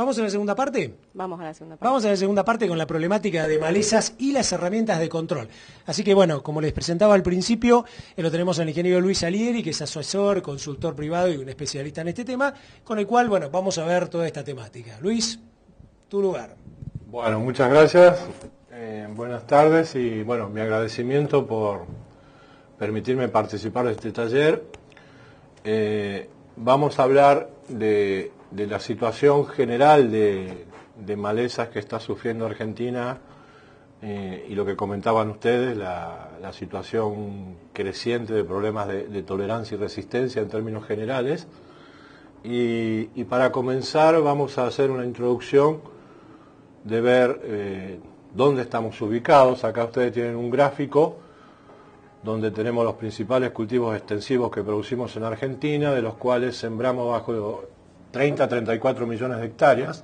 ¿Vamos a la segunda parte? Vamos a la segunda parte. Vamos a la segunda parte con la problemática de malezas y las herramientas de control. Así que bueno, como les presentaba al principio, lo tenemos al ingeniero Luis Salieri, que es asesor, consultor privado y un especialista en este tema, con el cual, bueno, vamos a ver toda esta temática. Luis, tu lugar. Bueno, muchas gracias. Buenas tardes y bueno, mi agradecimiento por permitirme participar de este taller. Vamos a hablar de la situación general de malezas que está sufriendo Argentina y lo que comentaban ustedes, la situación creciente de problemas de tolerancia y resistencia en términos generales. Y para comenzar vamos a hacer una introducción de ver dónde estamos ubicados. Acá ustedes tienen un gráfico donde tenemos los principales cultivos extensivos que producimos en Argentina, de los cuales sembramos bajo 30 a 34 millones de hectáreas,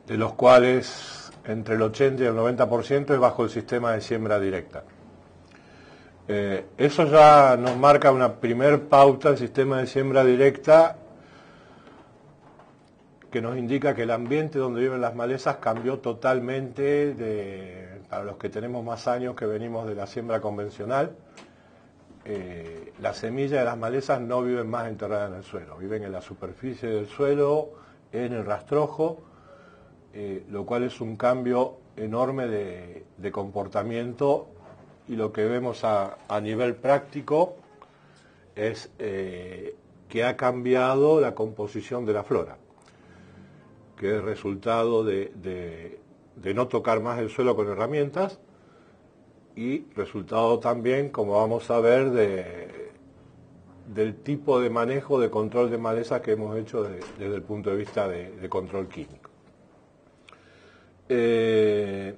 de los cuales entre el 80 y el 90% es bajo el sistema de siembra directa. Eso ya nos marca una primer pauta. El sistema de siembra directa que nos indica que el ambiente donde viven las malezas cambió totalmente para los que tenemos más años que venimos de la siembra convencional. Las semillas de las malezas no viven más enterradas en el suelo, viven en la superficie del suelo, en el rastrojo, lo cual es un cambio enorme de comportamiento, y lo que vemos a nivel práctico es que ha cambiado la composición de la flora, que es resultado de no tocar más el suelo con herramientas, y resultado también, como vamos a ver, del tipo de manejo de control de malezas que hemos hecho desde el punto de vista de control químico. El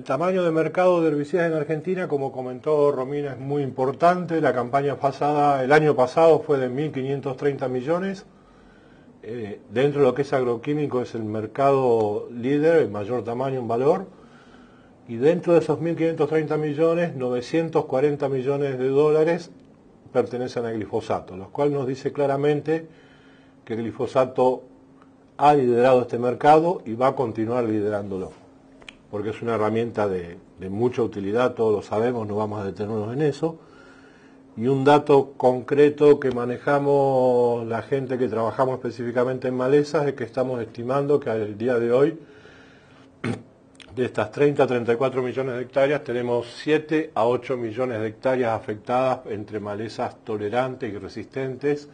tamaño de mercado de herbicidas en Argentina, como comentó Romina, es muy importante. La campaña pasada, el año pasado, fue de 1.530 millones. Dentro de lo que es agroquímico es el mercado líder, el mayor tamaño en valor. Y dentro de esos 1.530 millones, 940 millones de dólares pertenecen al glifosato, lo cual nos dice claramente que el glifosato ha liderado este mercado y va a continuar liderándolo, porque es una herramienta de mucha utilidad, todos lo sabemos, no vamos a detenernos en eso. Y un dato concreto que manejamos la gente que trabajamos específicamente en malezas es que estamos estimando que al día de hoy, de estas 30 a 34 millones de hectáreas, tenemos 7 a 8 millones de hectáreas afectadas entre malezas tolerantes y resistentes.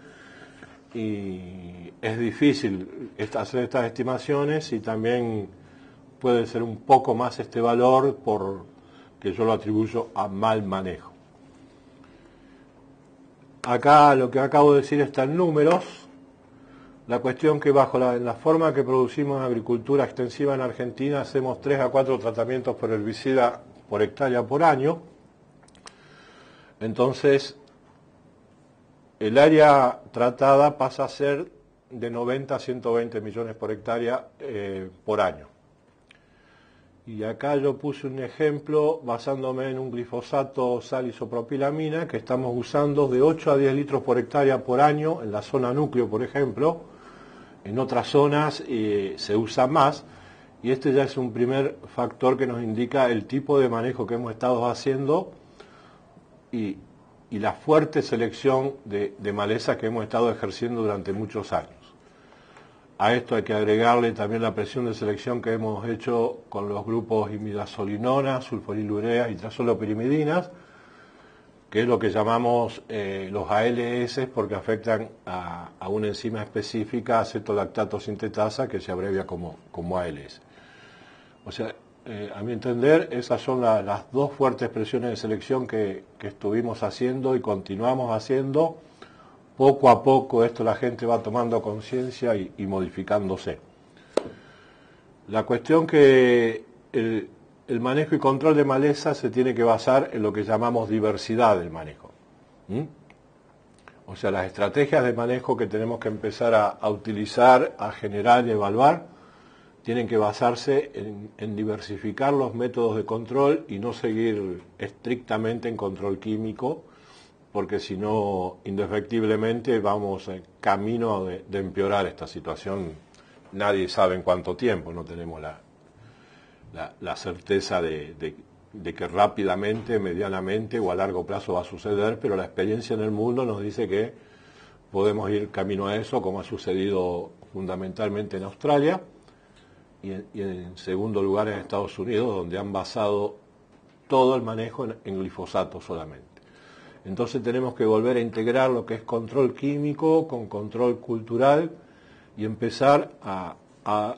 Y es difícil hacer estas estimaciones, y también puede ser un poco más este valor porque yo lo atribuyo a mal manejo. Acá lo que acabo de decir está en números. La cuestión que bajo la forma que producimos agricultura extensiva en Argentina, hacemos 3 a 4 tratamientos por herbicida por hectárea por año. Entonces, el área tratada pasa a ser de 90 a 120 millones por hectárea por año. Y acá yo puse un ejemplo basándome en un glifosato sal-isopropilamina que estamos usando de 8 a 10 litros por hectárea por año en la zona núcleo, por ejemplo. En otras zonas se usa más, y este ya es un primer factor que nos indica el tipo de manejo que hemos estado haciendo y la fuerte selección de malezas que hemos estado ejerciendo durante muchos años. A esto hay que agregarle también la presión de selección que hemos hecho con los grupos imidazolinona, sulfonilureas y trazolopirimidinas, que es lo que llamamos los ALS, porque afectan a una enzima específica, acetolactato sintetasa, que se abrevia como ALS. O sea, a mi entender, esas son las dos fuertes presiones de selección que estuvimos haciendo y continuamos haciendo. Poco a poco esto la gente va tomando conciencia y modificándose. La cuestión que el manejo y control de malezas se tiene que basar en lo que llamamos diversidad del manejo. O sea, las estrategias de manejo que tenemos que empezar a utilizar, a generar y evaluar, tienen que basarse en diversificar los métodos de control y no seguir estrictamente en control químico, porque si no, indefectiblemente vamos en camino de empeorar esta situación. Nadie sabe en cuánto tiempo, no tenemos la certeza de que rápidamente, medianamente o a largo plazo va a suceder, pero la experiencia en el mundo nos dice que podemos ir camino a eso, como ha sucedido fundamentalmente en Australia y en segundo lugar en Estados Unidos, donde han basado todo el manejo en glifosato solamente. Entonces tenemos que volver a integrar lo que es control químico con control cultural y empezar a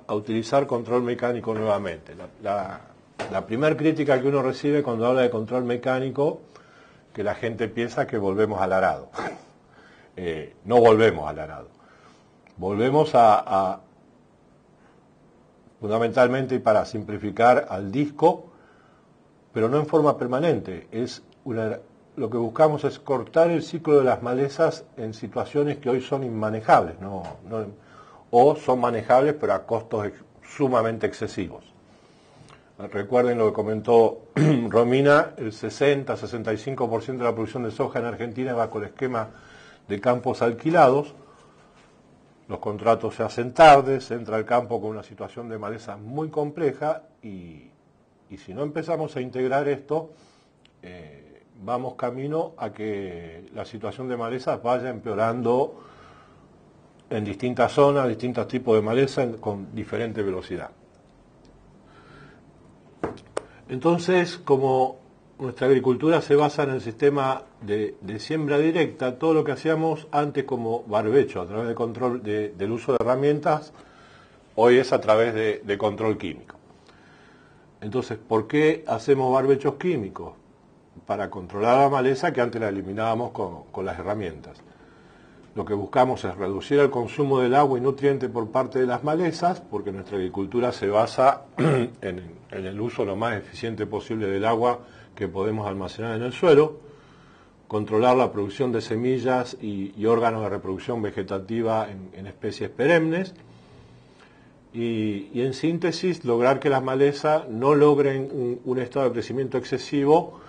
utilizar control mecánico nuevamente. La primera crítica que uno recibe cuando habla de control mecánico, que la gente piensa que volvemos al arado. No volvemos al arado. Volvemos fundamentalmente, y para simplificar, al disco, pero no en forma permanente. Lo que buscamos es cortar el ciclo de las malezas en situaciones que hoy son inmanejables, o son manejables pero a costos sumamente excesivos. Recuerden lo que comentó Romina, el 60-65% de la producción de soja en Argentina va con el esquema de campos alquilados. Los contratos se hacen tarde, se entra al campo con una situación de maleza muy compleja y si no empezamos a integrar esto, vamos camino a que la situación de maleza vaya empeorando en distintas zonas, distintos tipos de maleza con diferente velocidad. Entonces, como nuestra agricultura se basa en el sistema de siembra directa, todo lo que hacíamos antes como barbecho, a través de control del uso de herramientas, hoy es a través de control químico. Entonces, ¿por qué hacemos barbechos químicos? Para controlar la maleza que antes la eliminábamos con las herramientas. Lo que buscamos es reducir el consumo del agua y nutriente por parte de las malezas, porque nuestra agricultura se basa en el uso lo más eficiente posible del agua que podemos almacenar en el suelo, controlar la producción de semillas y órganos de reproducción vegetativa en especies perennes, y en síntesis lograr que las malezas no logren un estado de crecimiento excesivo,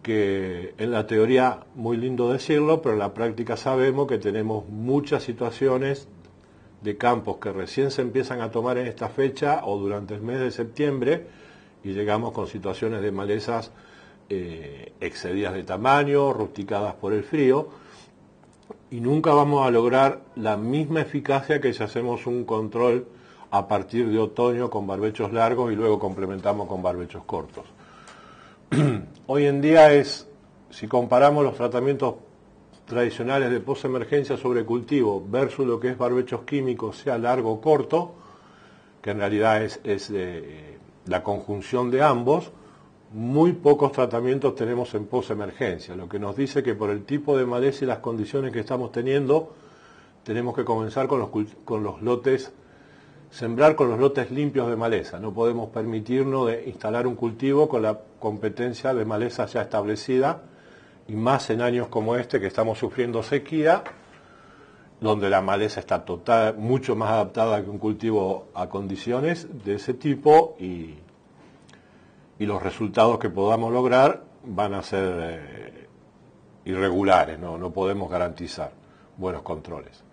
que en la teoría muy lindo decirlo, pero en la práctica sabemos que tenemos muchas situaciones de campos que recién se empiezan a tomar en esta fecha o durante el mes de septiembre y llegamos con situaciones de malezas excedidas de tamaño, rusticadas por el frío, y nunca vamos a lograr la misma eficacia que si hacemos un control a partir de otoño con barbechos largos y luego complementamos con barbechos cortos. Hoy en día si comparamos los tratamientos tradicionales de postemergencia sobre cultivo versus lo que es barbechos químicos, sea largo o corto, que en realidad es la conjunción de ambos, muy pocos tratamientos tenemos en postemergencia, lo que nos dice que por el tipo de maleza y las condiciones que estamos teniendo, tenemos que comenzar con los lotes, sembrar con los lotes limpios de maleza. No podemos permitirnos de instalar un cultivo con la competencia de maleza ya establecida, y más en años como este que estamos sufriendo sequía, donde la maleza está mucho más adaptada que un cultivo a condiciones de ese tipo, y los resultados que podamos lograr van a ser irregulares, no podemos garantizar buenos controles.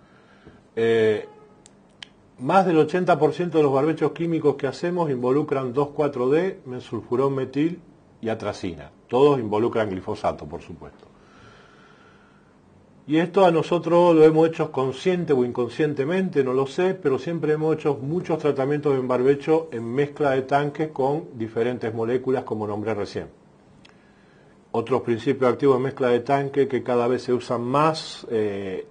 Más del 80% de los barbechos químicos que hacemos involucran 2,4-D, mesulfurón metil y atracina. Todos involucran glifosato, por supuesto. Y esto a nosotros lo hemos hecho consciente o inconscientemente, no lo sé, pero siempre hemos hecho muchos tratamientos en barbecho en mezcla de tanques con diferentes moléculas, como nombré recién. Otros principios activos de mezcla de tanque que cada vez se usan más,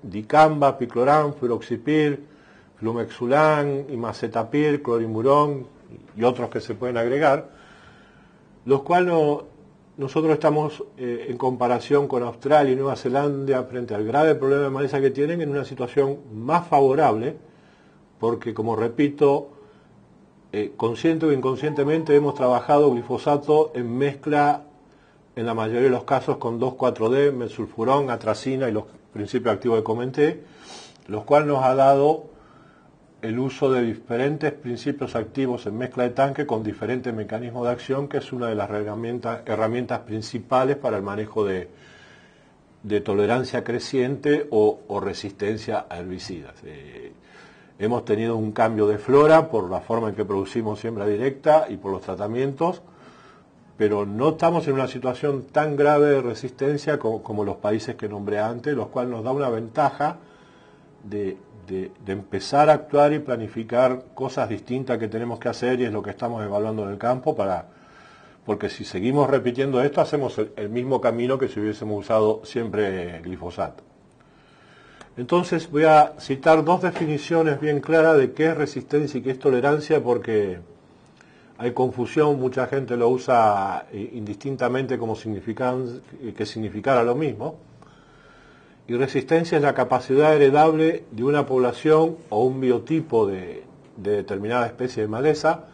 dicamba, picloram, fluroxipir, flumexulan, imacetapir, clorimurón y otros que se pueden agregar, los cuales nosotros estamos en comparación con Australia y Nueva Zelanda frente al grave problema de maleza que tienen en una situación más favorable, porque como repito, consciente o inconscientemente hemos trabajado glifosato en mezcla en la mayoría de los casos con 2,4-D, mesulfurón, atracina y los principios activos que comenté, los cuales nos ha dado el uso de diferentes principios activos en mezcla de tanque con diferentes mecanismos de acción, que es una de las herramientas principales para el manejo de de tolerancia creciente o resistencia a herbicidas. Hemos tenido un cambio de flora por la forma en que producimos siembra directa y por los tratamientos, pero no estamos en una situación tan grave de resistencia como los países que nombré antes, lo cual nos da una ventaja de empezar a actuar y planificar cosas distintas que tenemos que hacer, y es lo que estamos evaluando en el campo, porque si seguimos repitiendo esto, hacemos el mismo camino que si hubiésemos usado siempre glifosato. Entonces voy a citar dos definiciones bien claras de qué es resistencia y qué es tolerancia, porque hay confusión, mucha gente lo usa indistintamente como que significara lo mismo. Y resistencia es la capacidad heredable de una población o un biotipo de determinada especie de maleza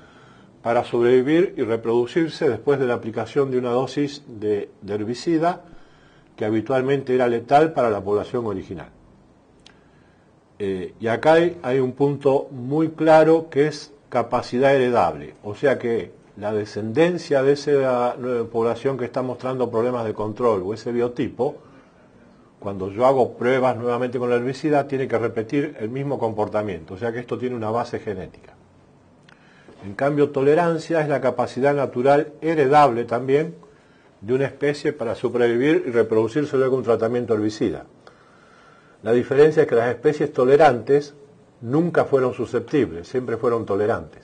para sobrevivir y reproducirse después de la aplicación de una dosis de herbicida que habitualmente era letal para la población original. Y acá hay un punto muy claro que es capacidad heredable, o sea que la descendencia de esa población que está mostrando problemas de control o ese biotipo, cuando yo hago pruebas nuevamente con el herbicida, tiene que repetir el mismo comportamiento, o sea que esto tiene una base genética. En cambio, tolerancia es la capacidad natural heredable también de una especie para sobrevivir y reproducirse luego un tratamiento herbicida. La diferencia es que las especies tolerantes nunca fueron susceptibles, siempre fueron tolerantes.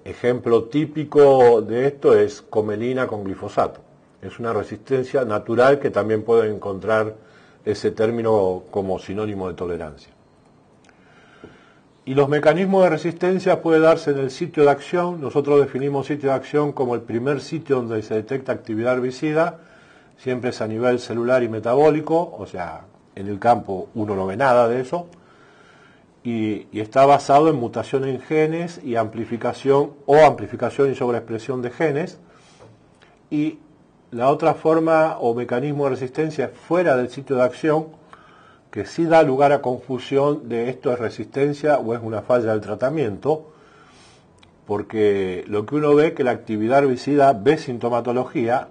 Ejemplo típico de esto es comelina con glifosato. Es una resistencia natural que también puede encontrar ese término como sinónimo de tolerancia. Y los mecanismos de resistencia pueden darse en el sitio de acción. Nosotros definimos sitio de acción como el primer sitio donde se detecta actividad herbicida, siempre es a nivel celular y metabólico, o sea, en el campo uno no ve nada de eso, y está basado en mutación en genes y amplificación y sobreexpresión de genes. Y la otra forma o mecanismo de resistencia es fuera del sitio de acción, que sí da lugar a confusión de esto es resistencia o es una falla del tratamiento, porque lo que uno ve es que la actividad herbicida ve sintomatología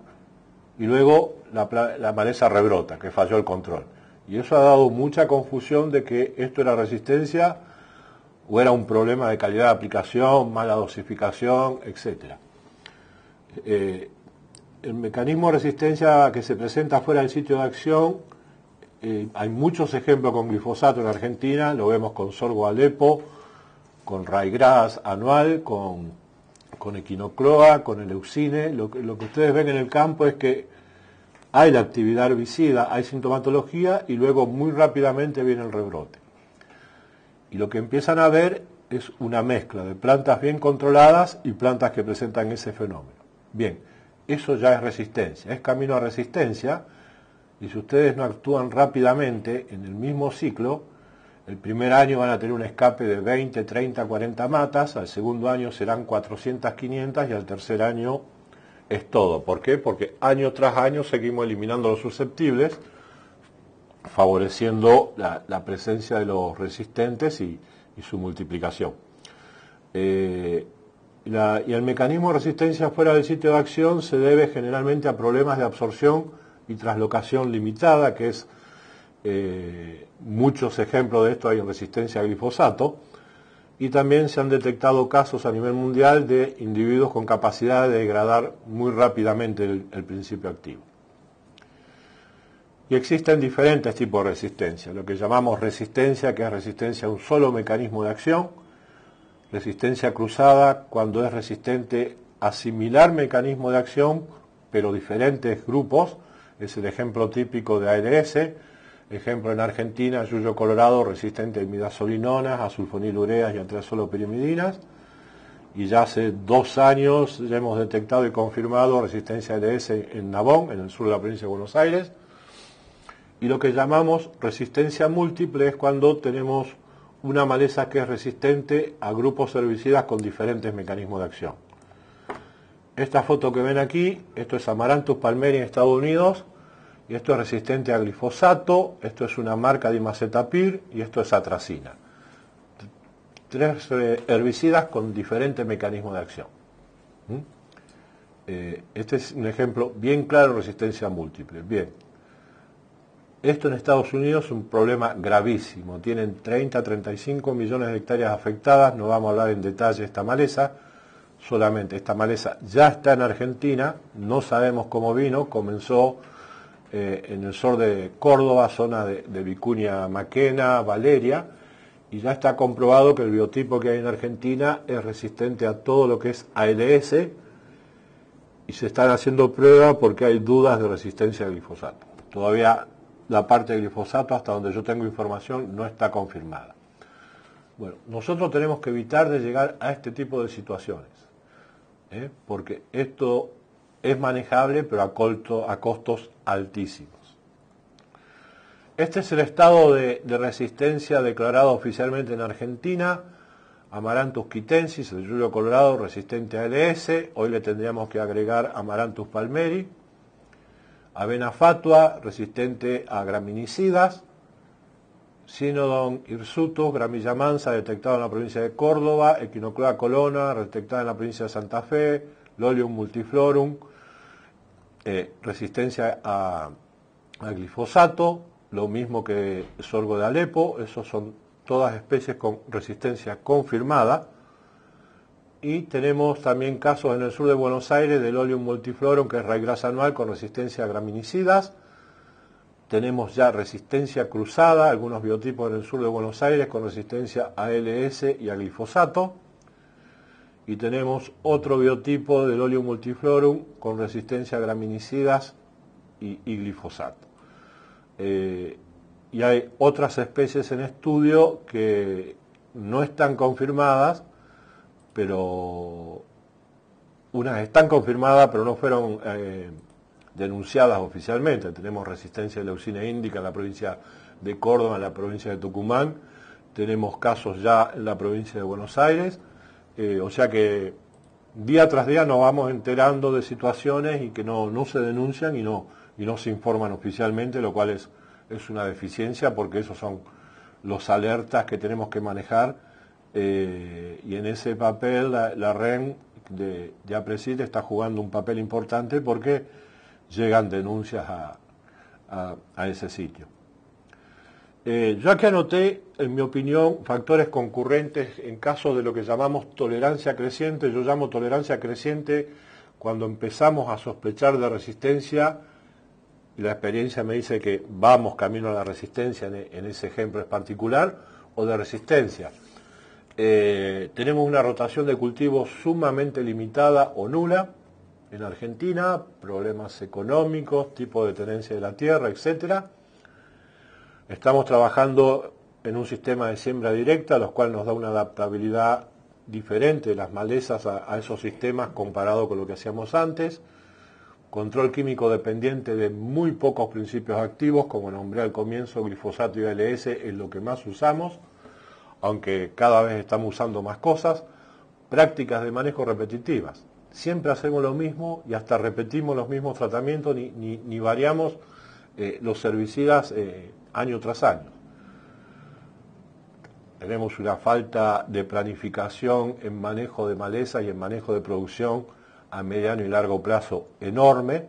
y luego la maleza rebrota, que falló el control. Y eso ha dado mucha confusión de que esto era resistencia o era un problema de calidad de aplicación, mala dosificación, etc. El mecanismo de resistencia que se presenta fuera del sitio de acción, hay muchos ejemplos con glifosato en Argentina, lo vemos con sorgo Alepo, con ryegrass anual, con equinocloa, con el eucine. Lo que ustedes ven en el campo es que hay la actividad herbicida, hay sintomatología y luego muy rápidamente viene el rebrote. Y lo que empiezan a ver es una mezcla de plantas bien controladas y plantas que presentan ese fenómeno. Bien, eso ya es resistencia, es camino a resistencia, y si ustedes no actúan rápidamente en el mismo ciclo, el primer año van a tener un escape de 20, 30, 40 matas, al segundo año serán 400, 500 y al tercer año es todo. ¿Por qué? Porque año tras año seguimos eliminando los susceptibles, favoreciendo la presencia de los resistentes y su multiplicación. Y el mecanismo de resistencia fuera del sitio de acción se debe generalmente a problemas de absorción y translocación limitada, que es muchos ejemplos de esto hay en resistencia a glifosato, y también se han detectado casos a nivel mundial de individuos con capacidad de degradar muy rápidamente el principio activo. Y existen diferentes tipos de resistencia, lo que llamamos resistencia, que es resistencia a un solo mecanismo de acción, resistencia cruzada, cuando es resistente a similar mecanismo de acción, pero diferentes grupos, es el ejemplo típico de ARS. Ejemplo en Argentina, yuyo colorado resistente a imidazolinonas, a sulfonilureas y a triazolopirimidinas. Y ya hace 2 años ya hemos detectado y confirmado resistencia a ARS en Nabón, en el sur de la provincia de Buenos Aires. Y lo que llamamos resistencia múltiple es cuando tenemos una maleza que es resistente a grupos herbicidas con diferentes mecanismos de acción. Esta foto que ven aquí, esto es Amaranthus palmeri en Estados Unidos, y esto es resistente a glifosato, esto es una marca de imacetapir y esto es atracina. 3 herbicidas con diferentes mecanismos de acción. Este es un ejemplo bien claro de resistencia múltiple. Bien, Esto en Estados Unidos es un problema gravísimo. Tienen 30, 35 millones de hectáreas afectadas. No vamos a hablar en detalle de esta maleza. Solamente esta maleza ya está en Argentina. No sabemos cómo vino. Comenzó en el sur de Córdoba, zona de Vicuña Maquena, Valeria. Y ya está comprobado que el biotipo que hay en Argentina es resistente a todo lo que es ALS. Y se están haciendo pruebas porque hay dudas de resistencia al glifosato. Todavía la parte del glifosato, hasta donde yo tengo información, no está confirmada. Bueno, nosotros tenemos que evitar de llegar a este tipo de situaciones, porque esto es manejable, pero a costos altísimos. Este es el estado de resistencia declarado oficialmente en Argentina. Amaranthus quitensis, el yuyo colorado, resistente a ALS. Hoy le tendríamos que agregar Amaranthus palmeri. Avena fatua, resistente a graminicidas. Cynodon hirsutus, gramilla mansa, detectado en la provincia de Córdoba. Echinoclea colona, detectada en la provincia de Santa Fe. Lolium multiflorum, resistencia a glifosato. Lo mismo que sorgo de Alepo. Esos son todas especies con resistencia confirmada. Y tenemos también casos en el sur de Buenos Aires del Lolium multiflorum, que es raigrasa anual con resistencia a graminicidas. Tenemos ya resistencia cruzada, algunos biotipos en el sur de Buenos Aires con resistencia a ALS y a glifosato. Y tenemos otro biotipo del Lolium multiflorum con resistencia a graminicidas y glifosato. Y hay otras especies en estudio que no están confirmadas, pero unas están confirmadas, pero no fueron denunciadas oficialmente. Tenemos resistencia de leucina índica en la provincia de Córdoba, en la provincia de Tucumán. Tenemos casos ya en la provincia de Buenos Aires. O sea que día tras día nos vamos enterando de situaciones y que no se denuncian y no se informan oficialmente, lo cual es una deficiencia, porque esos son los alertas que tenemos que manejar, y en ese papel la REN de APRESID está jugando un papel importante porque llegan denuncias a ese sitio. Yo aquí anoté, en mi opinión, factores concurrentes en caso de lo que llamamos tolerancia creciente. Yo llamo tolerancia creciente cuando empezamos a sospechar de resistencia, y la experiencia me dice que vamos camino a la resistencia en ese ejemplo en particular, o de resistencia. Tenemos una rotación de cultivos sumamente limitada o nula en Argentina, problemas económicos, tipo de tenencia de la tierra, etc. Estamos trabajando en un sistema de siembra directa, lo cual nos da una adaptabilidad diferente de las malezas a esos sistemas comparado con lo que hacíamos antes. Control químico dependiente de muy pocos principios activos, como nombré al comienzo, glifosato y ALS es lo que más usamos, aunque cada vez estamos usando más cosas. Prácticas de manejo repetitivas. Siempre hacemos lo mismo y hasta repetimos los mismos tratamientos, ni variamos los herbicidas año tras año. Tenemos una falta de planificación en manejo de maleza y en manejo de producción a mediano y largo plazo enorme.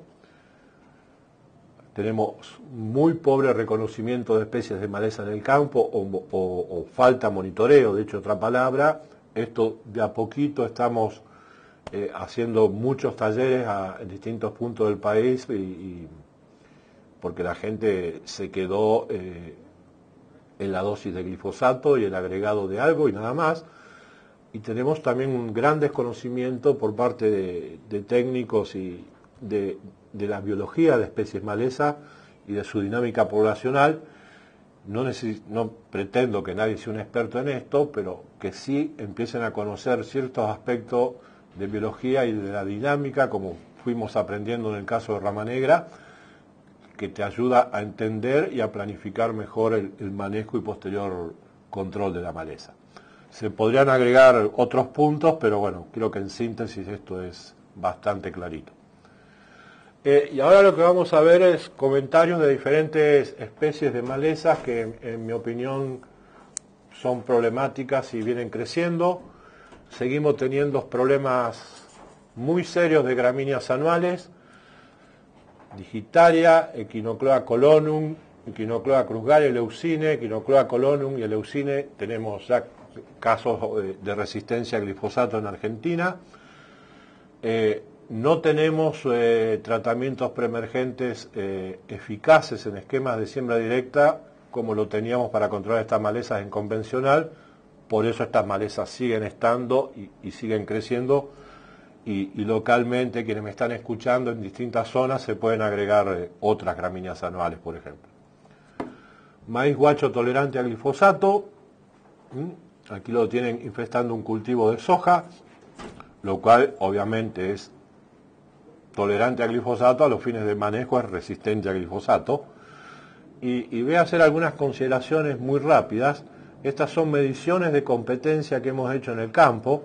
Tenemos muy pobre reconocimiento de especies de maleza en el campo o falta monitoreo, de hecho otra palabra. Esto de a poquito estamos haciendo muchos talleres en distintos puntos del país, porque la gente se quedó en la dosis de glifosato y el agregado de algo y nada más. Y tenemos también un gran desconocimiento por parte de técnicos y de la biología de especies maleza y de su dinámica poblacional. No pretendo que nadie sea un experto en esto, pero que sí empiecen a conocer ciertos aspectos de biología y de la dinámica, como fuimos aprendiendo en el caso de Rama Negra, que te ayuda a entender y a planificar mejor el manejo y posterior control de la maleza. Se podrían agregar otros puntos, pero bueno, creo que en síntesis esto es bastante clarito. Y ahora lo que vamos a ver es comentarios de diferentes especies de malezas que en mi opinión son problemáticas y vienen creciendo. Seguimos teniendo problemas muy serios de gramíneas anuales, Digitaria, Echinoclea colonum, Quinocloa cruzgal, Eleucine, Quinocloa colonum y Eleucine. Tenemos ya casos de resistencia a glifosato en Argentina. No tenemos tratamientos preemergentes eficaces en esquemas de siembra directa como lo teníamos para controlar estas malezas en convencional. Por eso estas malezas siguen estando y siguen creciendo. Y localmente, quienes me están escuchando en distintas zonas, se pueden agregar otras gramíneas anuales, por ejemplo. Maíz guacho tolerante a glifosato. Aquí lo tienen infestando un cultivo de soja, lo cual obviamente es tolerante a glifosato, a los fines de manejo es resistente a glifosato. Y voy a hacer algunas consideraciones muy rápidas. Estas son mediciones de competencia que hemos hecho en el campo.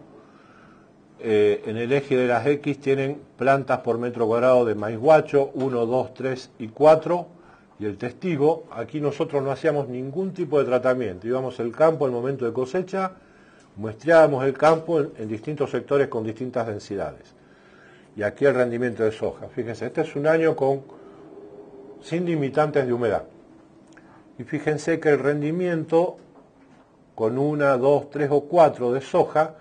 En el eje de las X tienen plantas por metro cuadrado de maíz guacho, 1, 2, 3 y 4, y el testigo. Aquí nosotros no hacíamos ningún tipo de tratamiento, íbamos al campo al momento de cosecha, muestreábamos el campo en distintos sectores con distintas densidades. Y aquí el rendimiento de soja. Fíjense, este es un año sin limitantes de humedad. Y fíjense que el rendimiento con 1, 2, 3 o 4 de soja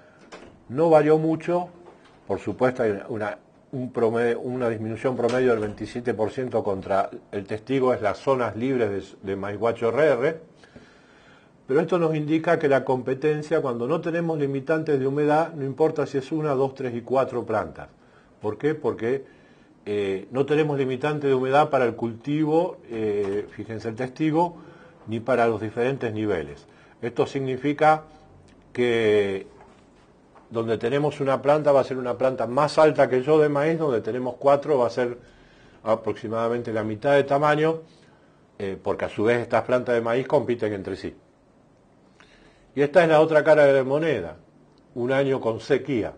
no varió mucho. Por supuesto hay una disminución promedio del 27% contra el testigo, es las zonas libres de maíz guacho RR, pero esto nos indica que la competencia, cuando no tenemos limitantes de humedad, no importa si es 1, 2, 3 y 4 plantas. ¿Por qué? Porque no tenemos limitante de humedad para el cultivo, fíjense el testigo, ni para los diferentes niveles. Esto significa que donde tenemos una planta va a ser una planta más alta que yo de maíz, donde tenemos 4 va a ser aproximadamente la mitad de tamaño, porque a su vez estas plantas de maíz compiten entre sí. Y esta es la otra cara de la moneda, un año con sequía.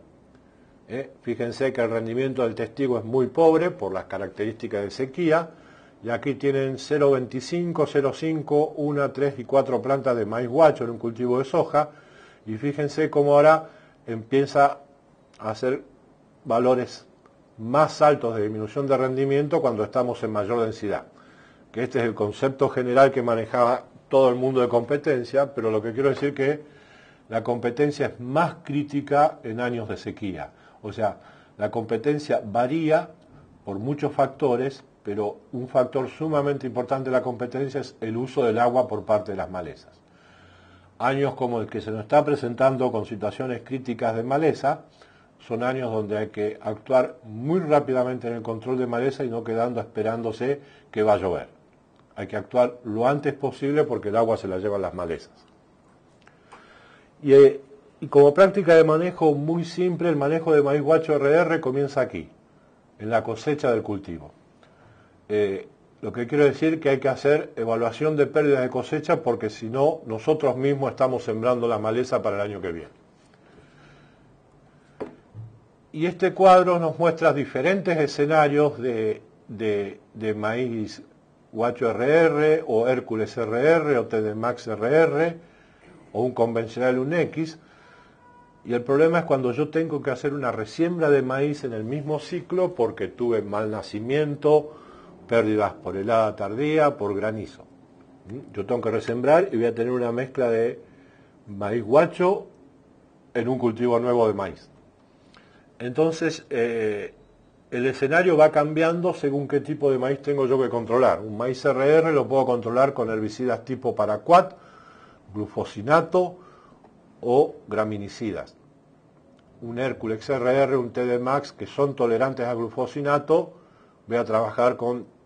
Fíjense que el rendimiento del testigo es muy pobre por las características de sequía, y aquí tienen 0,25, 0,5, 1, 3 y 4 plantas de maíz guacho en un cultivo de soja, y fíjense cómo ahora empieza a hacer valores más altos de disminución de rendimiento cuando estamos en mayor densidad. Que este es el concepto general que manejaba todo el mundo de competencia, pero lo que quiero decir que la competencia es más crítica en años de sequía. O sea, la competencia varía por muchos factores, pero un factor sumamente importante de la competencia es el uso del agua por parte de las malezas. Años como el que se nos está presentando con situaciones críticas de maleza, son años donde hay que actuar muy rápidamente en el control de maleza y no quedando esperándose que va a llover. Hay que actuar lo antes posible porque el agua se la llevan las malezas. Y como práctica de manejo muy simple, el manejo de maíz guacho RR comienza aquí, en la cosecha del cultivo. Lo que quiero decir es que hay que hacer evaluación de pérdidas de cosecha porque si no, nosotros mismos estamos sembrando la maleza para el año que viene. Y este cuadro nos muestra diferentes escenarios de maíz guacho RR o Hércules RR o TDMAX RR o un convencional UNX. Y el problema es cuando yo tengo que hacer una resiembra de maíz en el mismo ciclo porque tuve mal nacimiento, pérdidas por helada tardía, por granizo. Yo tengo que resembrar y voy a tener una mezcla de maíz guacho en un cultivo nuevo de maíz. Entonces, el escenario va cambiando según qué tipo de maíz tengo yo que controlar. Un maíz RR lo puedo controlar con herbicidas tipo paraquat, glufosinato o graminicidas. Un Hércules RR, un TDMAX que son tolerantes a glufosinato, voy a trabajar con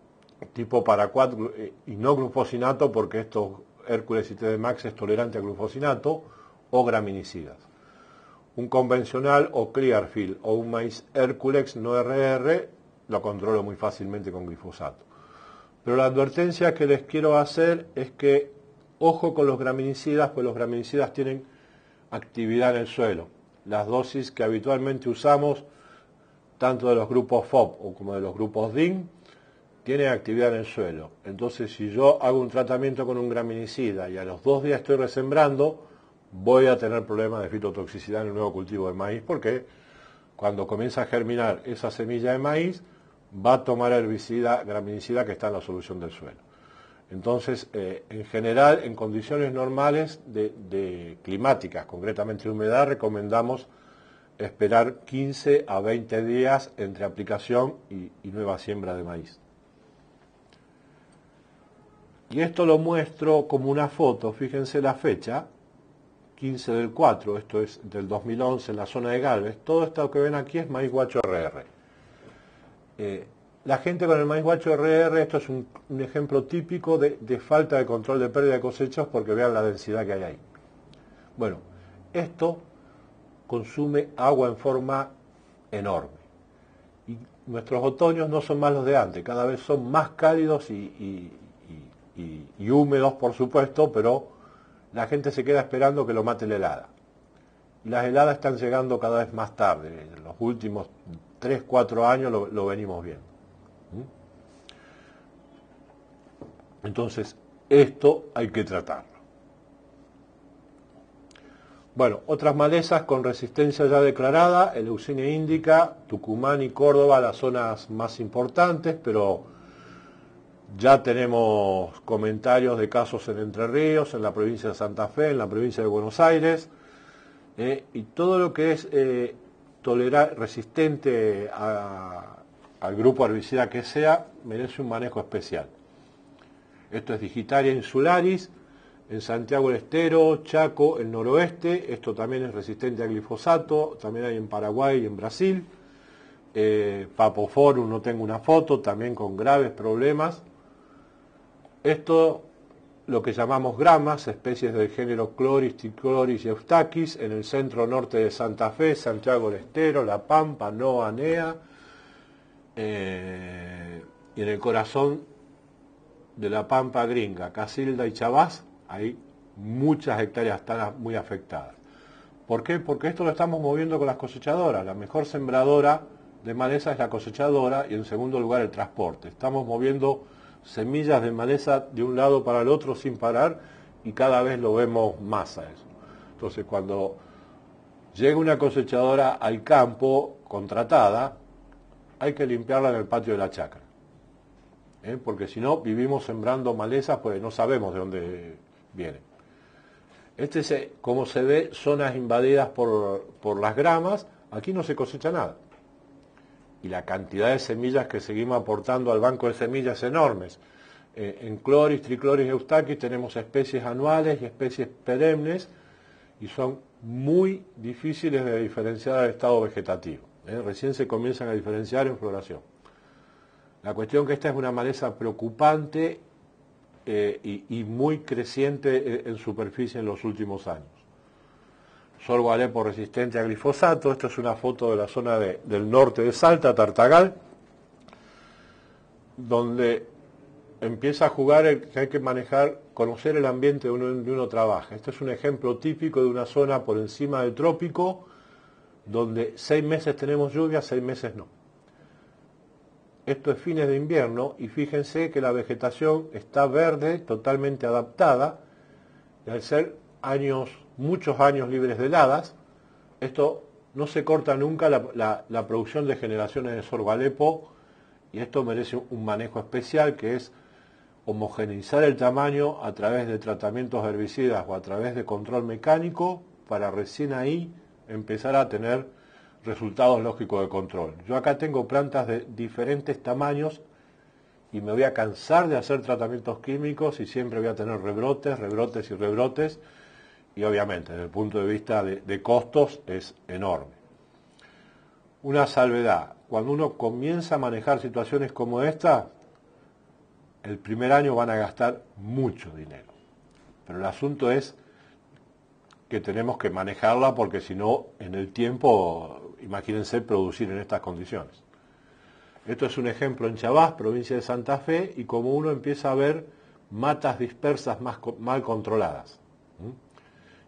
tipo paraquat y no glufosinato porque estos Hércules y TDMAX es tolerante a glufosinato o graminicidas. Un convencional o Clearfield o un maíz Hércules no RR lo controlo muy fácilmente con glifosato. Pero la advertencia que les quiero hacer es que ojo con los graminicidas, pues los graminicidas tienen actividad en el suelo. Las dosis que habitualmente usamos, tanto de los grupos FOB o como de los grupos DIN, tienen actividad en el suelo. Entonces, si yo hago un tratamiento con un graminicida y a los 2 días estoy resembrando, voy a tener problemas de fitotoxicidad en el nuevo cultivo de maíz, porque cuando comienza a germinar esa semilla de maíz, va a tomar herbicida, graminicida que está en la solución del suelo. Entonces, en general, en condiciones normales de climáticas, concretamente de humedad, recomendamos esperar 15 a 20 días entre aplicación y nueva siembra de maíz. Y esto lo muestro como una foto, fíjense la fecha, 15 del 4, esto es del 2011 en la zona de Galvez. Todo esto que ven aquí es maíz guacho RR. La gente con el maíz guacho RR, esto es un ejemplo típico de falta de control de pérdida de cosechas, porque vean la densidad que hay ahí. Bueno, esto consume agua en forma enorme. Y nuestros otoños no son más los de antes, cada vez son más cálidos y húmedos, por supuesto, pero la gente se queda esperando que lo mate la helada. Y las heladas están llegando cada vez más tarde. En los últimos 3, 4 años lo venimos viendo. Entonces, esto hay que tratarlo. Bueno, otras malezas con resistencia ya declarada, Eleusinia indica, Tucumán y Córdoba, las zonas más importantes, pero ya tenemos comentarios de casos en Entre Ríos, en la provincia de Santa Fe, en la provincia de Buenos Aires, y todo lo que es resistente al grupo herbicida que sea, merece un manejo especial. Esto es Digitaria insularis, en Santiago del Estero, Chaco, el noroeste. Esto también es resistente a glifosato, también hay en Paraguay y en Brasil. Papoforum, no tengo una foto, también con graves problemas. Esto, lo que llamamos gramas, especies del género Chloris, Trichloris y Eustaquis, en el centro norte de Santa Fe, Santiago del Estero, La Pampa, Noa, Nea, y en el corazón de La Pampa gringa, Casilda y Chabás, hay muchas hectáreas están muy afectadas. ¿Por qué? Porque esto lo estamos moviendo con las cosechadoras. La mejor sembradora de maleza es la cosechadora y en segundo lugar el transporte. Estamos moviendo semillas de maleza de un lado para el otro sin parar y cada vez lo vemos más a eso. Entonces, cuando llega una cosechadora al campo contratada, hay que limpiarla en el patio de la chacra. Porque si no, vivimos sembrando malezas, pues no sabemos de dónde vienen. Como se ve, zonas invadidas por las gramas, aquí no se cosecha nada. Y la cantidad de semillas que seguimos aportando al banco de semillas es enormes. En Chloris, Trichloris y Eustaquis tenemos especies anuales y especies perennes, y son muy difíciles de diferenciar al estado vegetativo. Recién se comienzan a diferenciar en floración. La cuestión que esta es una maleza preocupante y muy creciente en superficie en los últimos años. Sorgo Alepo resistente a glifosato. Esta es una foto de la zona del norte de Salta, Tartagal, donde empieza a jugar el que hay que manejar, conocer el ambiente donde uno trabaja. Este es un ejemplo típico de una zona por encima del trópico, donde 6 meses tenemos lluvia, 6 meses no. Esto es fines de invierno y fíjense que la vegetación está verde, totalmente adaptada, y al ser muchos años libres de heladas, esto no se corta nunca la producción de generaciones de sorgo Alepo, y esto merece un manejo especial, que es homogeneizar el tamaño a través de tratamientos herbicidas o a través de control mecánico, para recién ahí empezar a tener resultados lógicos de control. Yo acá tengo plantas de diferentes tamaños y me voy a cansar de hacer tratamientos químicos y siempre voy a tener rebrotes, rebrotes y rebrotes, y obviamente desde el punto de vista de costos es enorme. Una salvedad: cuando uno comienza a manejar situaciones como esta, el primer año van a gastar mucho dinero, pero el asunto es que tenemos que manejarla, porque si no, en el tiempo, imagínense producir en estas condiciones. Esto es un ejemplo en Chabás, provincia de Santa Fe, y como uno empieza a ver matas dispersas mal controladas.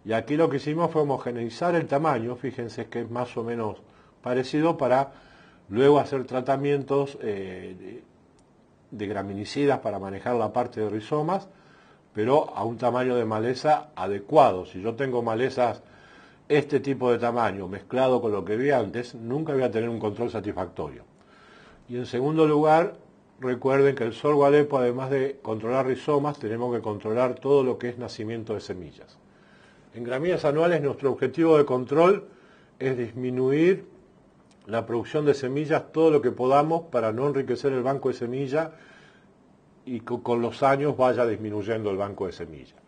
Y aquí lo que hicimos fue homogeneizar el tamaño, fíjense que es más o menos parecido, para luego hacer tratamientos de graminicidas para manejar la parte de rizomas, pero a un tamaño de maleza adecuado. Si yo tengo malezas este tipo de tamaño mezclado con lo que vi antes, nunca voy a tener un control satisfactorio. Y en segundo lugar, recuerden que el sorgo Alepo, además de controlar rizomas, tenemos que controlar todo lo que es nacimiento de semillas. En gramíneas anuales nuestro objetivo de control es disminuir la producción de semillas todo lo que podamos para no enriquecer el banco de semillas y con los años vaya disminuyendo el banco de semillas.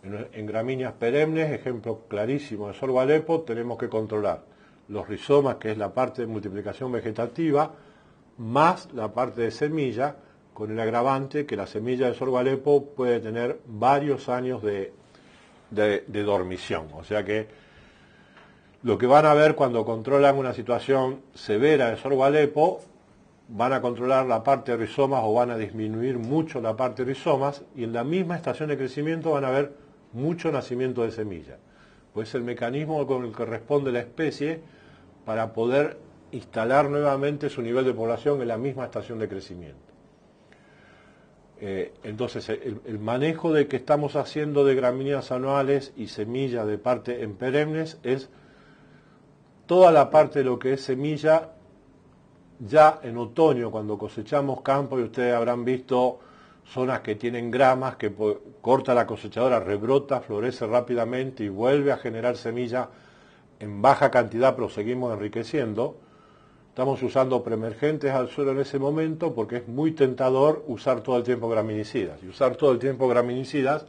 En gramíneas perennes, ejemplo clarísimo de sorgo Alepo, tenemos que controlar los rizomas, que es la parte de multiplicación vegetativa, más la parte de semilla, con el agravante que la semilla de sorgo Alepo puede tener varios años de dormición. O sea que lo que van a ver cuando controlan una situación severa de sorgo Alepo, van a controlar la parte de rizomas o van a disminuir mucho la parte de rizomas, y en la misma estación de crecimiento van a ver mucho nacimiento de semilla. Pues es el mecanismo con el que responde la especie para poder instalar nuevamente su nivel de población en la misma estación de crecimiento. Entonces, el manejo de que estamos haciendo de gramíneas anuales y semillas de parte en perennes es toda la parte de lo que es semilla ya en otoño, cuando cosechamos campo, y ustedes habrán visto zonas que tienen gramas, que corta la cosechadora, rebrota, florece rápidamente y vuelve a generar semilla en baja cantidad, pero seguimos enriqueciendo. Estamos usando preemergentes al suelo en ese momento porque es muy tentador usar todo el tiempo graminicidas. Y usar todo el tiempo graminicidas,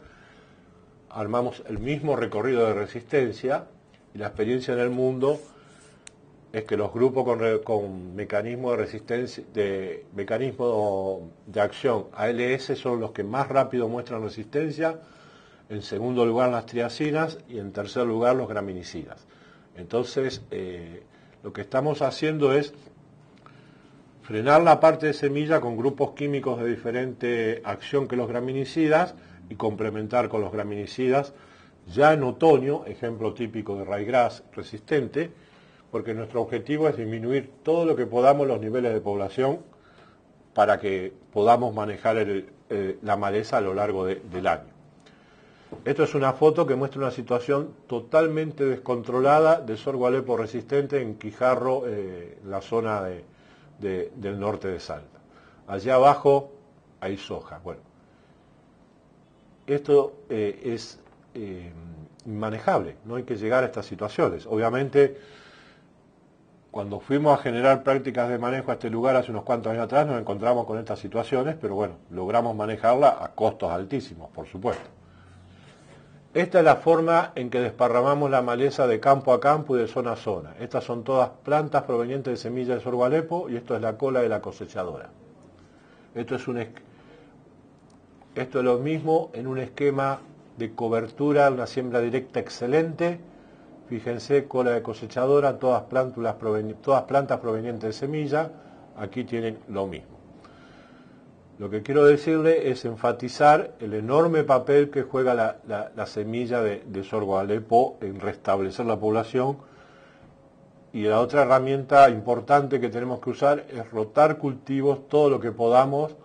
armamos el mismo recorrido de resistencia, y la experiencia en el mundo es que los grupos con mecanismo de resistencia, mecanismo de acción ALS son los que más rápido muestran resistencia, en segundo lugar las triacinas y en tercer lugar los graminicidas. Entonces, lo que estamos haciendo es frenar la parte de semilla con grupos químicos de diferente acción que los graminicidas y complementar con los graminicidas ya en otoño, ejemplo típico de ryegrass resistente, porque nuestro objetivo es disminuir todo lo que podamos los niveles de población para que podamos manejar la maleza a lo largo del año. Esto es una foto que muestra una situación totalmente descontrolada de sorgo Alepo resistente en Quijarro, la zona del norte de Salta. Allá abajo hay soja. Bueno, esto es inmanejable, no hay que llegar a estas situaciones. Obviamente, cuando fuimos a generar prácticas de manejo a este lugar hace unos cuantos años atrás, nos encontramos con estas situaciones, pero bueno, logramos manejarla a costos altísimos, por supuesto. Esta es la forma en que desparramamos la maleza de campo a campo y de zona a zona. Estas son todas plantas provenientes de semillas de sorgo Alepo y esto es la cola de la cosechadora. Esto es lo mismo en un esquema de cobertura, una siembra directa excelente. Fíjense, cola de cosechadora, todas plantas provenientes de semilla, aquí tienen lo mismo. Lo que quiero decirle es enfatizar el enorme papel que juega la semilla de sorgo Alepo en restablecer la población, y la otra herramienta importante que tenemos que usar es rotar cultivos todo lo que podamos,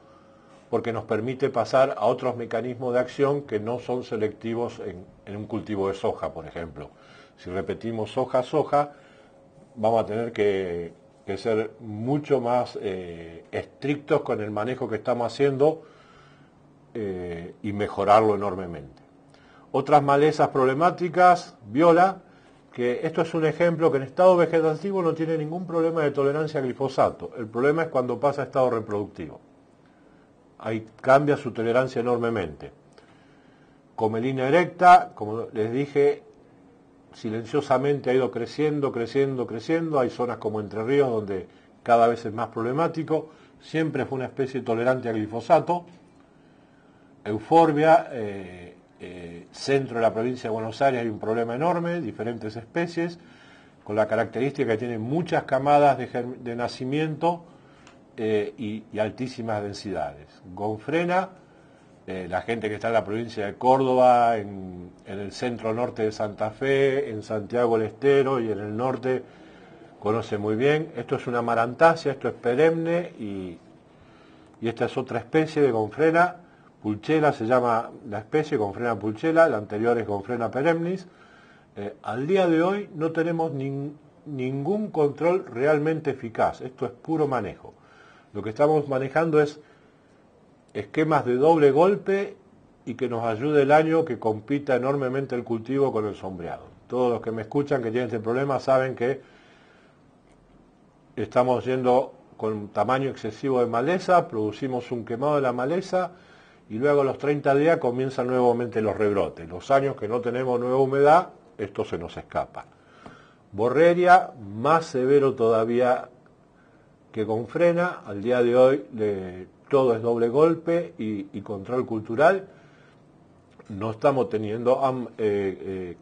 porque nos permite pasar a otros mecanismos de acción que no son selectivos en un cultivo de soja, por ejemplo. Si repetimos soja, vamos a tener que ser mucho más estrictos con el manejo que estamos haciendo y mejorarlo enormemente. Otras malezas problemáticas, viola, que esto es un ejemplo que en estado vegetativo no tiene ningún problema de tolerancia a glifosato. El problema es cuando pasa a estado reproductivo. Ahí cambia su tolerancia enormemente. Comelina erecta, como les dije, silenciosamente ha ido creciendo. Hay zonas como Entre Ríos donde cada vez es más problemático. Siempre fue una especie tolerante a glifosato. Euphorbia, centro de la provincia de Buenos Aires hay un problema enorme, diferentes especies, con la característica que tienen muchas camadas de nacimiento y altísimas densidades. Gonfrena, la gente que está en la provincia de Córdoba, en el centro norte de Santa Fe, en Santiago del Estero y en el norte, conoce muy bien. Esto es una amarantácea, esto es perenne y esta es otra especie de Gonfrena. Pulchela se llama la especie, Gonfrena pulchela, la anterior es Gonfrena perennis. Al día de hoy no tenemos ningún control realmente eficaz, esto es puro manejo. Lo que estamos manejando es esquemas de doble golpe y que nos ayude el año que compita enormemente el cultivo con el sombreado. Todos los que me escuchan que tienen este problema saben que estamos yendo con un tamaño excesivo de maleza, producimos un quemado de la maleza y luego a los 30 días comienzan nuevamente los rebrotes. Los años que no tenemos nueva humedad, esto se nos escapa. Borreria, más severo todavía que con frena. Al día de hoy todo es doble golpe y control cultural. No estamos teniendo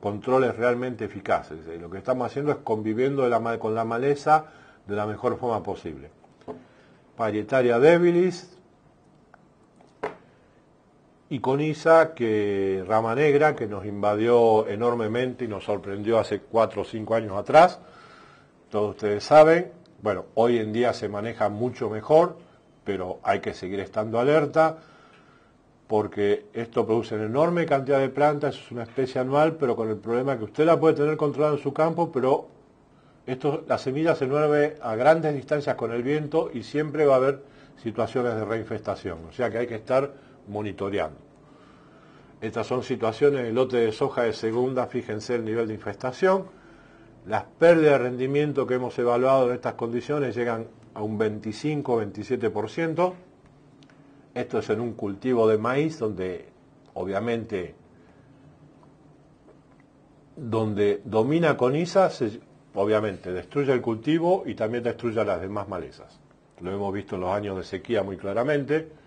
controles realmente eficaces. Lo que estamos haciendo es conviviendo con la maleza de la mejor forma posible. Parietaria debilis y coniza, que rama negra, que nos invadió enormemente y nos sorprendió hace 4 o 5 años atrás. Todos ustedes saben, bueno, hoy en día se maneja mucho mejor, pero hay que seguir estando alerta, porque esto produce una enorme cantidad de plantas, es una especie anual, pero con el problema que usted la puede tener controlada en su campo, pero la semilla se mueve a grandes distancias con el viento y siempre va a haber situaciones de reinfestación, o sea que hay que estar monitoreando. Estas son situaciones de lote de soja de segunda, fíjense el nivel de infestación. Las pérdidas de rendimiento que hemos evaluado en estas condiciones llegan a un 25-27%. Esto es en un cultivo de maíz donde obviamente domina coniza, obviamente destruye el cultivo y también destruye las demás malezas. Lo hemos visto en los años de sequía muy claramente.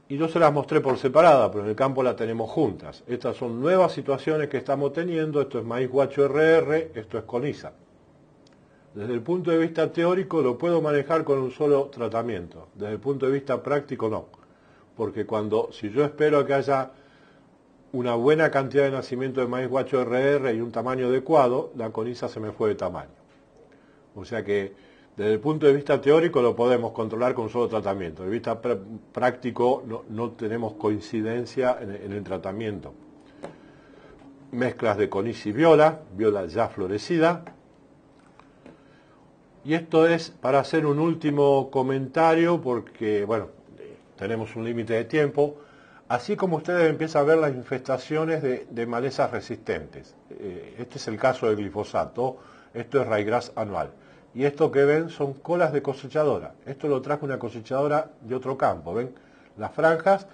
Y yo se las mostré por separada, pero en el campo la tenemos juntas. Estas son nuevas situaciones que estamos teniendo. Esto es maíz guacho RR, esto es coniza. Desde el punto de vista teórico lo puedo manejar con un solo tratamiento. Desde el punto de vista práctico no. Porque si yo espero que haya una buena cantidad de nacimiento de maíz guacho RR y un tamaño adecuado, la coniza se me fue de tamaño. O sea que desde el punto de vista teórico lo podemos controlar con un solo tratamiento. Desde el vista práctico no tenemos coincidencia en el tratamiento. Mezclas de coniza y viola ya florecida. Y esto es para hacer un último comentario porque, bueno, tenemos un límite de tiempo. Así como ustedes empiezan a ver las infestaciones de malezas resistentes. Este es el caso del glifosato, esto es ryegrass anual. Y esto que ven son colas de cosechadora. Esto lo trajo una cosechadora de otro campo. ¿Ven? Las franjas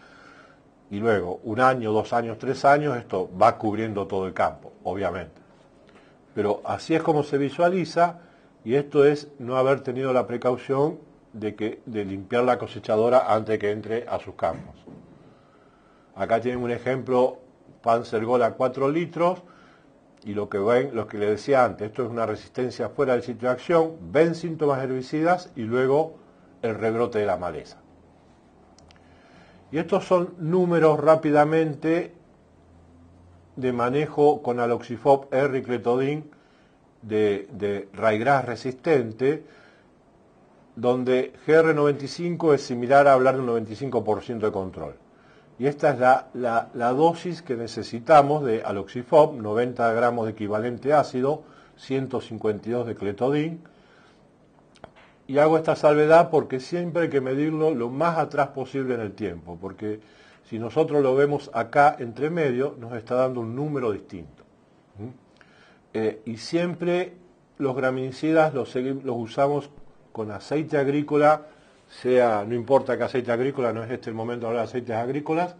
y luego 1 año, 2 años, 3 años, esto va cubriendo todo el campo, obviamente. Pero así es como se visualiza y esto es no haber tenido la precaución de limpiar la cosechadora antes de que entre a sus campos. Acá tienen un ejemplo, Panzer Gold a 4 litros. Y lo que ven, lo que les decía antes, esto es una resistencia fuera del sitio de acción, ven síntomas herbicidas y luego el rebrote de la maleza. Y estos son números rápidamente de manejo con aloxifop R y cletodin de ryegrass resistente, donde GR95 es similar a hablar de un 95% de control. Y esta es la dosis que necesitamos de aloxifop, 90 gramos de equivalente ácido, 152 de cletodin. Y hago esta salvedad porque siempre hay que medirlo lo más atrás posible en el tiempo, porque si nosotros lo vemos acá entre medio, nos está dando un número distinto. Y siempre los graminicidas los usamos con aceite agrícola, no importa que aceite agrícola, no es este el momento de hablar de aceites agrícolas,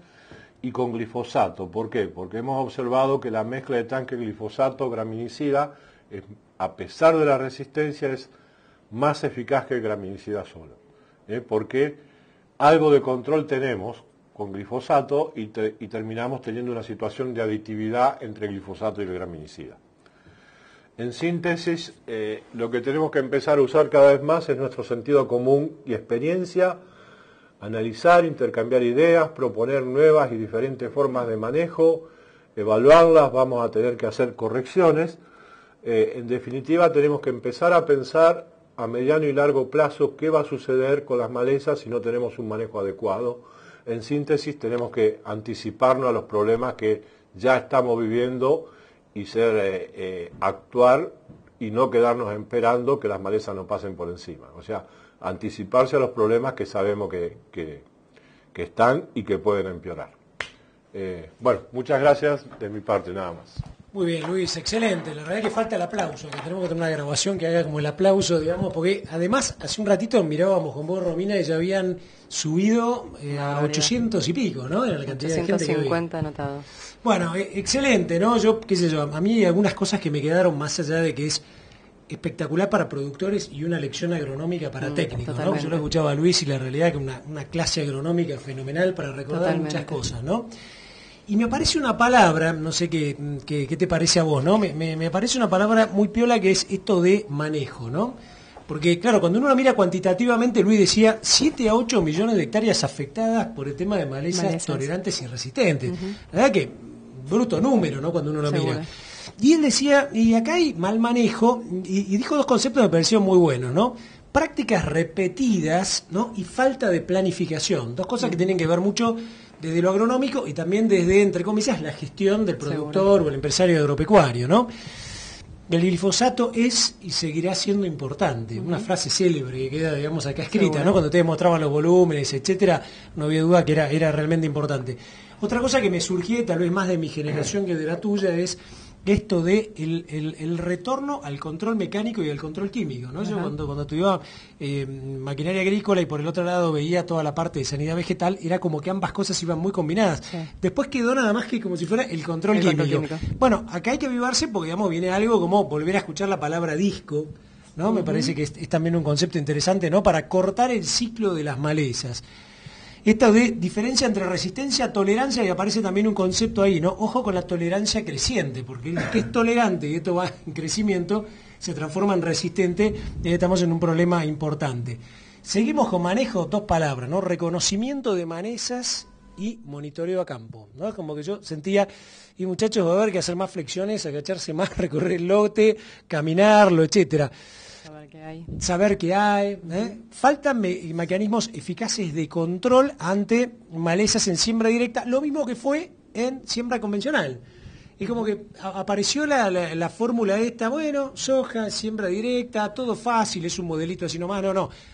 y con glifosato. ¿Por qué? Porque hemos observado que la mezcla de tanque glifosato graminicida, a pesar de la resistencia, es más eficaz que el graminicida solo. Porque algo de control tenemos con glifosato y terminamos teniendo una situación de aditividad entre el glifosato y el graminicida. En síntesis, lo que tenemos que empezar a usar cada vez más es nuestro sentido común y experiencia, analizar, intercambiar ideas, proponer nuevas y diferentes formas de manejo, evaluarlas, vamos a tener que hacer correcciones. En definitiva, tenemos que empezar a pensar a mediano y largo plazo qué va a suceder con las malezas si no tenemos un manejo adecuado. En síntesis, tenemos que anticiparnos a los problemas que ya estamos viviendo y actuar y no quedarnos esperando que las malezas nos pasen por encima. O sea, anticiparse a los problemas que sabemos que están y que pueden empeorar. Bueno, muchas gracias de mi parte, nada más. Muy bien, Luis, excelente. La verdad es que falta el aplauso, que tenemos que tener una grabación que haga como el aplauso, digamos, porque además hace un ratito mirábamos con vos, Romina, y ya habían subido a 800 y pico, ¿no? Era la cantidad de gente que había. 850 anotados. Bueno, excelente, ¿no? Yo, qué sé yo, a mí hay algunas cosas que me quedaron más allá de que es espectacular para productores y una lección agronómica para técnicos, ¿no? Yo lo escuchaba a Luis y la realidad es que una clase agronómica fenomenal para recordar muchas cosas, ¿no? Y me aparece una palabra, no sé qué te parece a vos, ¿no? Me parece una palabra muy piola que es esto de manejo, ¿no? Porque, claro, cuando uno lo mira cuantitativamente, Luis decía 7 a 8 millones de hectáreas afectadas por el tema de malezas tolerantes y resistentes. La verdad que, bruto número, ¿no? Cuando uno lo mira. Y él decía, y acá hay mal manejo, y dijo dos conceptos que me parecieron muy buenos, ¿no? Prácticas repetidas, ¿no? Y falta de planificación. Dos cosas que tienen que ver mucho desde lo agronómico y también desde, entre comillas, la gestión del productor o el empresario agropecuario, ¿no? El glifosato es y seguirá siendo importante. Una frase célebre que queda, digamos, acá escrita, ¿no? Cuando ustedes mostraban los volúmenes, etcétera, no había duda que era realmente importante. Otra cosa que me surgió, tal vez más de mi generación que de la tuya, es esto de el retorno al control mecánico y al control químico, ¿no? Yo cuando estudiaba maquinaria agrícola y por el otro lado veía toda la parte de sanidad vegetal, era como que ambas cosas iban muy combinadas. Sí. Después quedó nada más que como si fuera el control químico. Bueno, acá hay que avivarse porque, digamos, viene algo como volver a escuchar la palabra disco, ¿no? Me parece que es también un concepto interesante, ¿no? Para cortar el ciclo de las malezas. Esta de diferencia entre resistencia, tolerancia, y aparece también un concepto ahí, ¿no? Ojo con la tolerancia creciente, porque el que es tolerante y esto va en crecimiento, se transforma en resistente y estamos en un problema importante. Seguimos con manejo, dos palabras, ¿no? Reconocimiento de malezas y monitoreo a campo, ¿no? Como que yo sentía, y muchachos, va a haber que hacer más flexiones, agacharse más, recorrer el lote, caminarlo, etcétera. Saber qué hay. Faltan mecanismos eficaces de control ante malezas en siembra directa, lo mismo que fue en siembra convencional. Es como que apareció la fórmula esta, bueno, soja, siembra directa, todo fácil, es un modelito así nomás. No,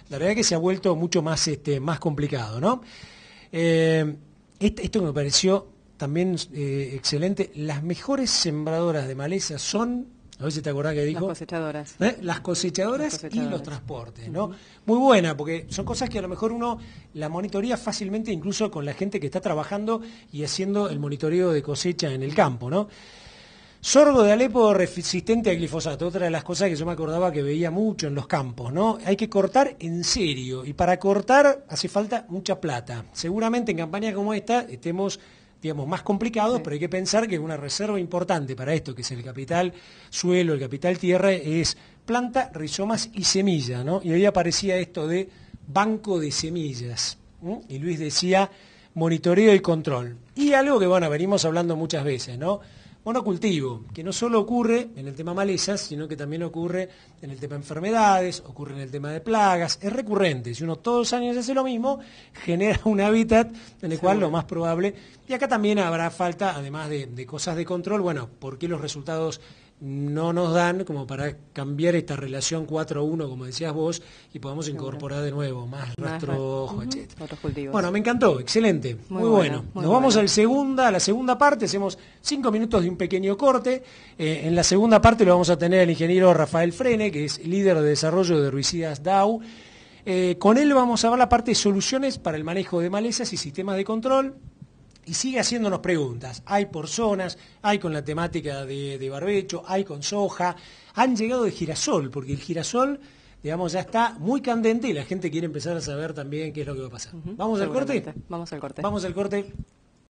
la verdad es que se ha vuelto mucho más, más complicado, ¿no? Esto me pareció también excelente. Las mejores sembradoras de malezas son... A ver si te acordás que dijo. Las cosechadoras. Las cosechadoras y los transportes, ¿no? Muy buena, porque son cosas que a lo mejor uno la monitorea fácilmente, incluso con la gente que está trabajando y haciendo el monitoreo de cosecha en el campo, ¿no? Sorgo de Alepo resistente a glifosato, otra de las cosas que yo me acordaba que veía mucho en los campos, ¿no? Hay que cortar en serio, y para cortar hace falta mucha plata. Seguramente en campañas como esta estemos, digamos, más complicados, pero hay que pensar que una reserva importante para esto, que es el capital suelo, el capital tierra, es planta, rizomas y semilla, ¿no? Y ahí aparecía esto de banco de semillas, ¿no? Y Luis decía monitoreo y control. Y algo que, bueno, venimos hablando muchas veces, ¿no? Monocultivo, que no solo ocurre en el tema malezas, sino que también ocurre en el tema enfermedades, ocurre en el tema de plagas, es recurrente. Si uno todos los años hace lo mismo, genera un hábitat en el cual lo más probable, y acá también habrá falta, además de cosas de control, bueno, ¿por qué los resultados no nos dan como para cambiar esta relación 4-1, como decías vos, y podamos incorporar de nuevo más rastrojo, etcétera? Otros cultivos. Bueno, me encantó, excelente, muy bueno. Nos vamos a la segunda parte, hacemos 5 minutos de un pequeño corte. En la segunda parte lo vamos a tener al ingeniero Rafael Frene, que es líder de desarrollo de herbicidas DAU. Con él vamos a ver la parte de soluciones para el manejo de malezas y sistemas de control. Y sigue haciéndonos preguntas. Hay por zonas, hay con la temática de barbecho, hay con soja. Han llegado de girasol, porque el girasol, digamos, ya está muy candente y la gente quiere empezar a saber también qué es lo que va a pasar. ¿Vamos al corte? Vamos al corte. Vamos al corte.